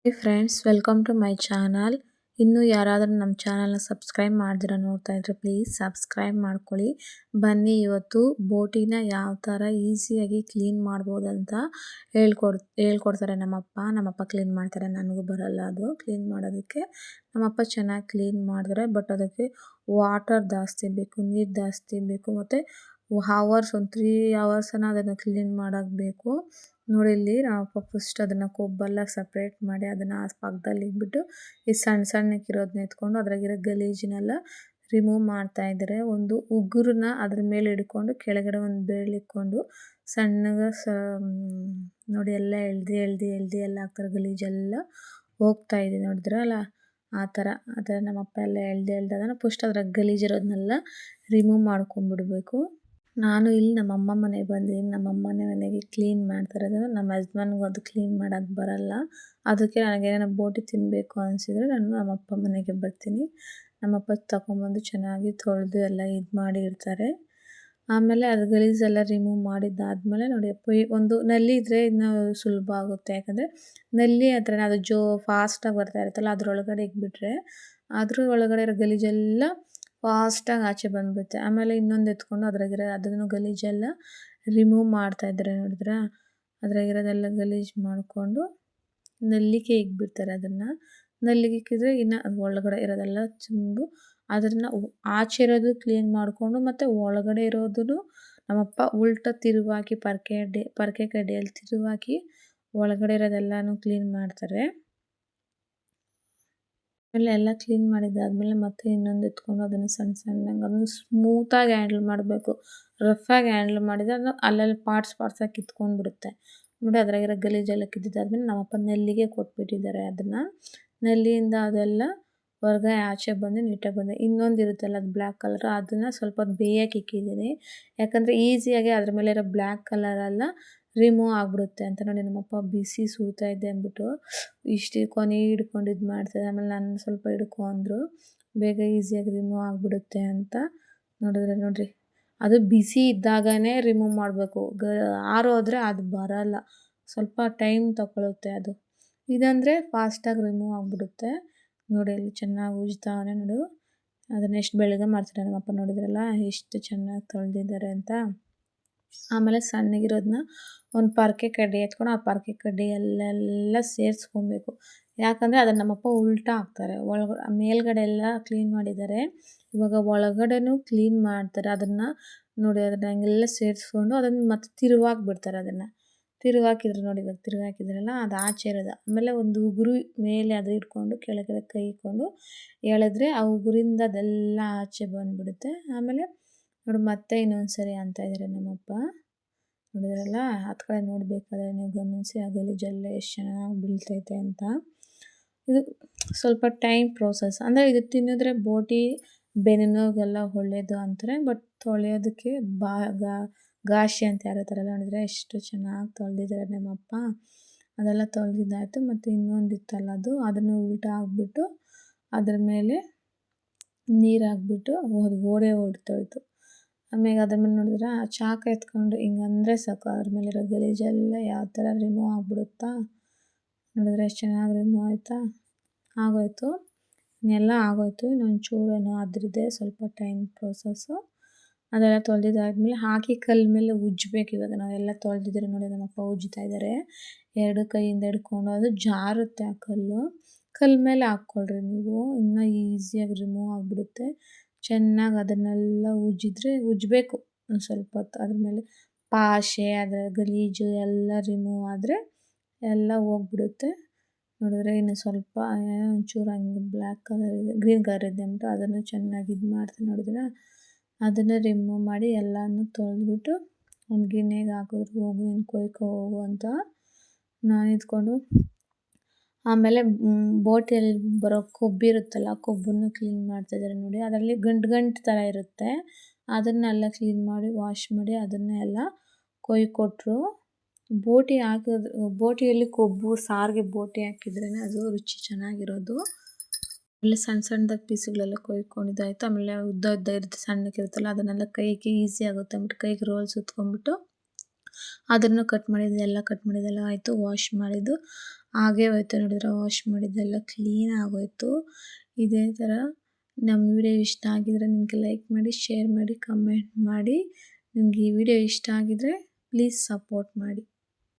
Hey friends, welcome to my channel. ಇನ್ನೂ ಯಾರಾದರೂ ನಮ್ಮ ಚಾನಲ್ನ ಸಬ್ಸ್ಕ್ರೈಬ್ ಮಾಡ್ದಿರ ನೋಡ್ತಾ ಇದ್ರೆ ಪ್ಲೀಸ್ ಸಬ್ಸ್ಕ್ರೈಬ್ ಮಾಡ್ಕೊಳ್ಳಿ. ಬನ್ನಿ ಇವತ್ತು ಬೋಟಿನ ಯಾವ ಥರ ಈಸಿಯಾಗಿ ಕ್ಲೀನ್ ಮಾಡ್ಬೋದಂತ ಹೇಳ್ಕೊಡ್ತಾರೆ ನಮ್ಮಪ್ಪ ಕ್ಲೀನ್ ಮಾಡ್ತಾರೆ. ನನಗೂ ಬರಲ್ಲ ಅದು ಕ್ಲೀನ್ ಮಾಡೋದಕ್ಕೆ. ನಮ್ಮಪ್ಪ ಚೆನ್ನಾಗಿ ಕ್ಲೀನ್ ಮಾಡಿದ್ರೆ ಬಟ್ ಅದಕ್ಕೆ ವಾಟರ್ ಜಾಸ್ತಿ ಬೇಕು, ನೀರು ಜಾಸ್ತಿ ಬೇಕು, ಮತ್ತು ಒಂದು 3 ಅವರ್ಸನ್ನು ಅದನ್ನು ಕ್ಲೀನ್ ಮಾಡೋಕ್ಕೆ ಬೇಕು. ನೋಡಿ ಇಲ್ಲಿ ನಾವು ಫಸ್ಟ್ ಅದನ್ನು ಕೊಬ್ಬೆಲ್ಲ ಸಪ್ರೇಟ್ ಮಾಡಿ ಅದನ್ನು ಆ ಪಕ್ಕದಲ್ಲಿ ಇಟ್ಬಿಟ್ಟು ಈ ಸಣ್ಣಕ್ಕಿರೋದನ್ನ ಎತ್ಕೊಂಡು ಅದ್ರಾಗಿರೋ ಗಲೀಜನ್ನೆಲ್ಲ ರಿಮೂವ್ ಮಾಡ್ತಾ ಇದ್ದಾರೆ. ಒಂದು ಉಗುರನ್ನ ಅದ್ರ ಮೇಲೆ ಹಿಡ್ಕೊಂಡು ಕೆಳಗಡೆ ಒಂದು ಬೆರಳು ಇಟ್ಕೊಂಡು ಸಣ್ಣಗೆ ನೋಡಿ ಎಲ್ಲ ಎಳ್ದು ಎಲ್ಲ ಹಾಕ್ತಾರೆ, ಗಲೀಜೆಲ್ಲ ಹೋಗ್ತಾ ಇದೆ ನೋಡಿದ್ರಲ್ಲ. ಆ ಥರ ನಮ್ಮಪ್ಪ ಎಲ್ಲ ಎಳ್ದು ಅದನ್ನು ಫಸ್ಟ್ ಅದ್ರಾಗ ಗಲೀಜಿರೋದನ್ನೆಲ್ಲ ರಿಮೂವ್ ಮಾಡ್ಕೊಂಡ್ಬಿಡ್ಬೇಕು. ನಾನು ಇಲ್ಲಿ ನಮ್ಮಮ್ಮ ಮನೆಗೆ ಬಂದಿದ್ದೀನಿ. ನಮ್ಮಮ್ಮನೇ ಮನೆಗೆ ಕ್ಲೀನ್ ಮಾಡ್ತಾಯಿರೋದು. ನಮ್ಮ ಹಸ್ಬೆಂಡ್ಗೂ ಅದು ಕ್ಲೀನ್ ಮಾಡೋಕ್ಕೆ ಬರಲ್ಲ. ಅದಕ್ಕೆ ನನಗೇನೋ ಬೋಟಿ ತಿನ್ನಬೇಕು ಅನಿಸಿದರೆ ನಾನು ನಮ್ಮಪ್ಪ ಮನೆಗೆ ಬರ್ತೀನಿ. ನಮ್ಮಪ್ಪ ತಗೊಂಬಂದು ಚೆನ್ನಾಗಿ ತೊಳೆದು ಎಲ್ಲ ಇದು ಮಾಡಿ ಇಡ್ತಾರೆ. ಆಮೇಲೆ ಅದು ಗಲೀಜೆಲ್ಲ ರಿಮೂವ್ ಮಾಡಿದ್ದಾದಮೇಲೆ ನೋಡಿ ಒಂದು ನಲ್ಲಿ ಇದ್ದರೆ ಇನ್ನೂ ಸುಲಭ ಆಗುತ್ತೆ. ಯಾಕಂದರೆ ನಲ್ಲಿ ಹತ್ರನೇ ಅದು ಫಾಸ್ಟಾಗಿ ಬರ್ತಾ ಇರುತ್ತಲ್ಲ, ಅದರೊಳಗಡೆ ಇಟ್ಬಿಟ್ರೆ ಅದ್ರ ಒಳಗಡೆ ಇರೋ ಗಲೀಜೆಲ್ಲ ಫಾಸ್ಟಾಗಿ ಆಚೆ ಬಂದುಬಿಡುತ್ತೆ. ಆಮೇಲೆ ಇನ್ನೊಂದು ಎತ್ಕೊಂಡು ಅದ್ರಾಗಿರೋ ಅದನ್ನು ಗಲೀಜೆಲ್ಲ ರಿಮೂವ್ ಮಾಡ್ತಾಯಿದ್ದಾರೆ ನೋಡಿದ್ರಾ. ಅದ್ರಾಗಿರೋದೆಲ್ಲ ಗಲೀಜು ಮಾಡಿಕೊಂಡು ನಲ್ಲಿಗೆ ಇಕ್ಬಿಡ್ತಾರೆ. ಅದನ್ನು ನಲ್ಲಿಗೆ ಇಕ್ಕಿದ್ರೆ ಇನ್ನು ಅದು ಒಳಗಡೆ ಇರೋದೆಲ್ಲ ತುಂಬು ಅದನ್ನು ಆಚೆ ಇರೋದು ಕ್ಲೀನ್ ಮಾಡಿಕೊಂಡು ಮತ್ತು ಒಳಗಡೆ ಇರೋದನ್ನು ನಮ್ಮಪ್ಪ ಉಲ್ಟಾ ತಿರುವಾಗಿ ಪರ್ಕೆ ಕಡ್ಡಿಯಲ್ಲಿ ತಿರುವಾಗಿ ಒಳಗಡೆ ಇರೋದೆಲ್ಲನೂ ಕ್ಲೀನ್ ಮಾಡ್ತಾರೆ. ಆಮೇಲೆ ಎಲ್ಲ ಕ್ಲೀನ್ ಮಾಡಿದ್ದಾದಮೇಲೆ ಮತ್ತೆ ಇನ್ನೊಂದು ಎತ್ಕೊಂಡು ಅದನ್ನು ಸಣ್ಣಗೆ ಅದನ್ನು ಸ್ಮೂತಾಗಿ ಹ್ಯಾಂಡಲ್ ಮಾಡಬೇಕು. ರಫಾಗಿ ಹ್ಯಾಂಡಲ್ ಮಾಡಿದರೆ ಅದು ಅಲ್ಲಲ್ಲಿ ಪಾರ್ಟ್ಸಾಗಿ ಕಿತ್ಕೊಂಡ್ಬಿಡುತ್ತೆ. ನೋಡಿ ಅದ್ರಾಗಿರೋ ಗಲೀಜೆಲ್ಲ ಕಿತ್ತಿದ್ದಾದ್ಮೇಲೆ ನಮ್ಮಪ್ಪ ನೆಲ್ಲಿಗೆ ಕೊಟ್ಬಿಟ್ಟಿದ್ದಾರೆ. ಅದನ್ನು ನೆಲ್ಲಿಯಿಂದ ಅದೆಲ್ಲ ಹೊರಗೆ ಆಚೆ ಬಂದು ನೀಟಾಗಿ ಬಂದೆ. ಇನ್ನೊಂದು ಇರುತ್ತಲ್ಲ ಅದು ಬ್ಲ್ಯಾಕ್ ಕಲರ್, ಅದನ್ನು ಸ್ವಲ್ಪ ಹೊತ್ತು ಬೇಯಕ್ಕೆ ಇಕ್ಕಿದ್ದೀನಿ. ಯಾಕಂದರೆ ಈಸಿಯಾಗಿ ಅದ್ರ ಮೇಲೆ ಇರೋ ಬ್ಲ್ಯಾಕ್ ಕಲರೆಲ್ಲ ರಿಮೂವ್ ಆಗಿಬಿಡುತ್ತೆ ಅಂತ. ನೋಡಿ ನಮ್ಮಪ್ಪ ಬಿಸಿ ಸುಡ್ತಾ ಇದೆ ಅಂದ್ಬಿಟ್ಟು ಇಷ್ಟು ಕೊನೆ ಹಿಡ್ಕೊಂಡು ಇದು ಮಾಡ್ತಾರೆ. ಆಮೇಲೆ ನಾನು ಸ್ವಲ್ಪ ಹಿಡ್ಕೊ ಅಂದರು, ಬೇಗ ಈಸಿಯಾಗಿ ರಿಮೂವ್ ಆಗಿಬಿಡುತ್ತೆ ಅಂತ. ನೋಡಿರಿ ಅದು ಬಿಸಿ ಇದ್ದಾಗನೇ ರಿಮೂವ್ ಮಾಡಬೇಕು. ಆರೋದ್ರೆ ಅದು ಬರಲ್ಲ, ಸ್ವಲ್ಪ ಟೈಮ್ ತಗೊಳುತ್ತೆ ಅದು. ಇದಂದರೆ ಫಾಸ್ಟಾಗಿ ರಿಮೂವ್ ಆಗಿಬಿಡುತ್ತೆ. ನೋಡಿ ಅಲ್ಲಿ ಚೆನ್ನಾಗಿ ಉಜ್ತಾವನೆ ನೋಡು. ಅದನ್ನು ಎಷ್ಟು ಬೆಳಗ್ಗೆ ಮಾಡ್ತಾರೆ ನಮ್ಮಪ್ಪ. ನೋಡಿದ್ರಲ್ಲ ಎಷ್ಟು ಚೆನ್ನಾಗಿ ತೊಳೆದಿದ್ದಾರೆ ಅಂತ. ಆಮೇಲೆ ಸಣ್ಣಗಿರೋದನ್ನ ಒಂದು ಪರ್ಕೆ ಕಡ್ಡಿ ಎತ್ಕೊಂಡು ಆ ಪರ್ಕೆ ಕಡ್ಡಿ ಎಲ್ಲ ಸೇರಿಸ್ಕೊಬೇಕು. ಯಾಕಂದರೆ ಅದನ್ನು ನಮ್ಮಪ್ಪ ಉಲ್ಟಾ ಹಾಕ್ತಾರೆ. ಮೇಲ್ಗಡೆ ಎಲ್ಲ ಕ್ಲೀನ್ ಮಾಡಿದ್ದಾರೆ, ಇವಾಗ ಒಳಗಡೆನೂ ಕ್ಲೀನ್ ಮಾಡ್ತಾರೆ. ಅದನ್ನು ನೋಡಿ ಅದನ್ನು ಹಂಗೆಲ್ಲ ಸೇರಿಸ್ಕೊಂಡು ಅದನ್ನು ಮತ್ತೆ ತಿರುವಾಕ್ಬಿಡ್ತಾರೆ. ಅದನ್ನು ತಿರುವಾಕಿದ್ರು ನೋಡಿ, ಇವಾಗ ತಿರುವಾಕಿದ್ರಲ್ಲ ಅದು ಆಚೆ ಇರೋದು. ಆಮೇಲೆ ಒಂದು ಉಗುರು ಮೇಲೆ ಅದು ಇಟ್ಕೊಂಡು ಕೆಳಗಡೆ ಕೈ ಇಟ್ಕೊಂಡು ಎಳೆದ್ರೆ ಆ ಉಗುರಿಂದ ಅದೆಲ್ಲ ಆಚೆ ಬಂದುಬಿಡುತ್ತೆ. ಆಮೇಲೆ ನೋಡಿ ಮತ್ತೆ ಇನ್ನೊಂದು ಸರಿ ಅಂತ ಇದ್ದಾರೆ ನಮ್ಮಪ್ಪ. ನೋಡಿದ್ರಲ್ಲ, ಹತ್ತು ಕಡೆ ನೋಡಬೇಕಾದ್ರೆ ನೀವು ಗಮನಿಸಿ ಆ ಗಲೀಜೆಲ್ಲ ಎಷ್ಟು ಚೆನ್ನಾಗಿ ಬೀಳ್ತೈತೆ ಅಂತ. ಇದು ಸ್ವಲ್ಪ ಟೈಮ್ ಪ್ರೋಸೆಸ್. ಅಂದರೆ ಇದು ತಿನ್ನಿದ್ರೆ ಬೋಟಿ ಬೆನ್ನಿನೋರಿಗೆಲ್ಲ ಒಳ್ಳೆಯದು ಅಂತಾರೆ. ಬಟ್ ತೊಳೆಯೋದಕ್ಕೆ ಗಾಶಿ ಅಂತ ಯಾರೋ ಥರ ನೋಡಿದರೆ ಎಷ್ಟು ಚೆನ್ನಾಗಿ ತೊಳೆದಿದ್ದಾರೆ ನಮ್ಮಪ್ಪ. ಅದೆಲ್ಲ ತೊಳೆದಿದ್ದಾಯಿತು. ಮತ್ತು ಇನ್ನೊಂದು ಇತ್ತಲ್ಲ ಅದನ್ನು ಉಲ್ಟಾ ಹಾಕ್ಬಿಟ್ಟು ಅದ್ರ ಮೇಲೆ ನೀರು ಹಾಕ್ಬಿಟ್ಟು ಓಡೆ ಹೊಡ್ತೋಯ್ತು. ಆಮೇಲೆ ಅದ್ರ ಮೇಲೆ ನೋಡಿದ್ರೆ ಆ ಚಾಕ ಎತ್ಕೊಂಡು ಹಿಂಗಂದರೆ ಸಾಕು, ಅದ್ರ ಮೇಲಿರೋ ಗಲೀಜೆಲ್ಲ ಯಾವ ಥರ ರಿಮೂವ್ ಆಗಿಬಿಡುತ್ತಾ. ನೋಡಿದ್ರೆ ಎಷ್ಟು ಚೆನ್ನಾಗಿ ರಿಮೂವ್ ಆಗೋಯ್ತು. ಇನ್ನೆಲ್ಲ ಆಗೋಯ್ತು. ಇನ್ನೊಂದು ಚೂರೇನೋ ಅದ್ರದ್ದೇ ಸ್ವಲ್ಪ ಟೈಮ್ ಪ್ರೋಸೆಸ್ಸು. ಅದೆಲ್ಲ ತೊಳೆದಿದ್ದಾದ್ಮೇಲೆ ಹಾಕಿ ಕಲ್ಲ ಮೇಲೆ ಉಜ್ಜಬೇಕು. ಇವಾಗ ನಾವೆಲ್ಲ ತೊಳೆದಿದ್ರೆ ನೋಡಿ ನಮ್ಮಪ್ಪ ಉಜ್ತಾ ಇದ್ದಾರೆ. 2 ಕೈಯಿಂದ ಹಿಡ್ಕೊಂಡು. ಅದು ಜಾರುತ್ತೆ ಆ ಕಲ್ಲ ಮೇಲೆ ಹಾಕ್ಕೊಳ್ರಿ ನೀವು, ಇನ್ನೂ ಈಸಿಯಾಗಿ ರಿಮೂವ್ ಆಗಿಬಿಡುತ್ತೆ. ಚೆನ್ನಾಗಿ ಅದನ್ನೆಲ್ಲ ಉಜ್ಜಬೇಕು ಒಂದು ಸ್ವಲ್ಪ ಹೊತ್ತು. ಅದ್ರ ಮೇಲೆ ಪಾಶೆ ಅದರ ಗಲೀಜು ಎಲ್ಲ ರಿಮೂವ್ ಆದರೆ ಎಲ್ಲ ಹೋಗ್ಬಿಡುತ್ತೆ. ನೋಡಿದ್ರೆ ಇನ್ನು ಸ್ವಲ್ಪ ಒಂಚೂರು ಹಂಗೆ ಬ್ಲ್ಯಾಕ್ ಕಲರ್ ಇದೆ, ಗ್ರೀನ್ ಕಲರ್ ಇದೆ ಅಂದ್ಬಿಟ್ಟು ಅದನ್ನು ಚೆನ್ನಾಗಿ ಇದು ಮಾಡ್ತೀನಿ. ನೋಡಿದ್ರೆ ಅದನ್ನು ರಿಮೂವ್ ಮಾಡಿ ಎಲ್ಲನೂ ತೊಳೆದ್ಬಿಟ್ಟು ಒಂದು ಗಿಣ್ಣೆಗೆ ಹಾಕಿದ್ರು ಹೋಗು ನೀನು ಕೊಯ್ಕೊ ಅಂತ ನಾನು ಇದ್ಕೊಂಡು. ಆಮೇಲೆ ಬೋಟಿಯಲ್ಲಿ ಬರೋ ಕೊಬ್ಬಿರುತ್ತಲ್ಲ, ಕೊಬ್ಬನ್ನು ಕ್ಲೀನ್ ಮಾಡ್ತಾಯಿದ್ದಾರೆ ನೋಡಿ. ಅದರಲ್ಲಿ ಗಂಟು ಥರ ಇರುತ್ತೆ, ಅದನ್ನೆಲ್ಲ ಕ್ಲೀನ್ ಮಾಡಿ ವಾಶ್ ಮಾಡಿ ಅದನ್ನೆಲ್ಲ ಕೊಯ್ಕೊಟ್ರು. ಬೋಟಿಯಲ್ಲಿ ಕೊಬ್ಬು ಸಾರಿಗೆ ಬೋಟಿ ಹಾಕಿದ್ರೇ ಅದು ರುಚಿ ಚೆನ್ನಾಗಿರೋದು. ಆಮೇಲೆ ಸಣ್ಣದಾಗಿ ಪೀಸುಗಳೆಲ್ಲ ಕೊಯ್ಕೊಂಡಿದ್ದಾಯಿತು. ಆಮೇಲೆ ಉದ್ದ ಇರುತ್ತೆ, ಸಣ್ಣಕ್ಕಿರುತ್ತಲ್ಲ, ಅದನ್ನೆಲ್ಲ ಕೈಗೆ ಈಸಿ ಆಗುತ್ತೆ ಅಂದ್ಬಿಟ್ಟು ಕೈಗೆ ರೋಲ್ ಸುತ್ಕೊಂಡ್ಬಿಟ್ಟು ಅದನ್ನು ಕಟ್ ಮಾಡಿದ್ದೆಲ್ಲ ಆಯಿತು. ವಾಶ್ ಮಾಡಿದ್ದು ಹಾಗೇ ಹೋಯ್ತು ನೋಡಿದ್ರೆ ವಾಶ್ ಮಾಡಿದ್ದೆಲ್ಲ ಕ್ಲೀನ್ ಆಗೋಯ್ತು. ಇದೇ ಥರ ನಮ್ಮ ವಿಡಿಯೋ ಇಷ್ಟ ಆಗಿದ್ರೆ ನಿಮಗೆ ಲೈಕ್ ಮಾಡಿ, ಶೇರ್ ಮಾಡಿ, ಕಮೆಂಟ್ ಮಾಡಿ. ನಿಮ್ಗೆ ಈ ವಿಡಿಯೋ ಇಷ್ಟ ಆಗಿದ್ರೆ ಪ್ಲೀಸ್ ಸಪೋರ್ಟ್ ಮಾಡಿ.